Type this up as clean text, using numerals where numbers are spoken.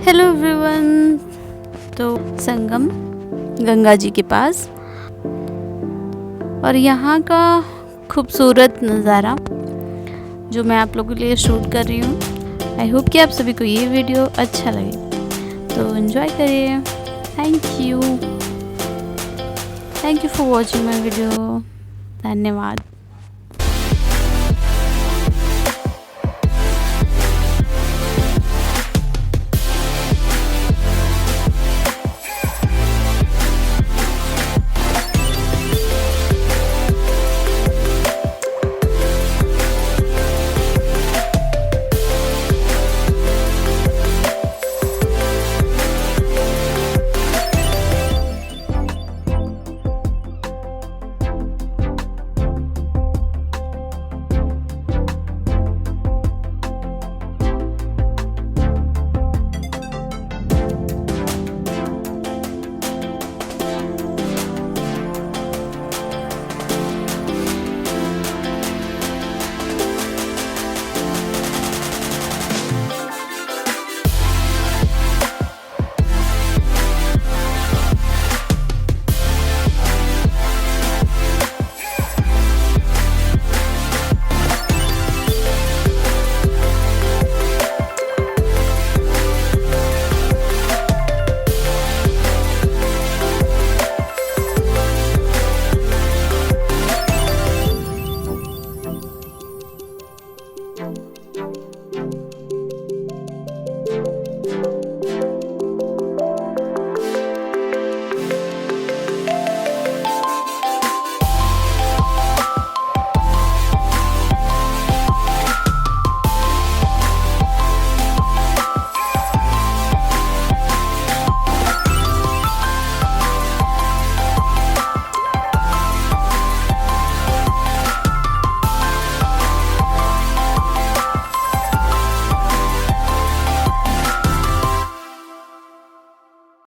Hello everyone. तो संगम गंगा जी के पास और यहाँ का खूबसूरत नज़ारा जो मैं आप लोगों के लिए शूट कर रही हूँ। आई होप कि आप सभी को ये वीडियो अच्छा लगे, तो एंजॉय करिए। Thank you for watching my video. धन्यवाद।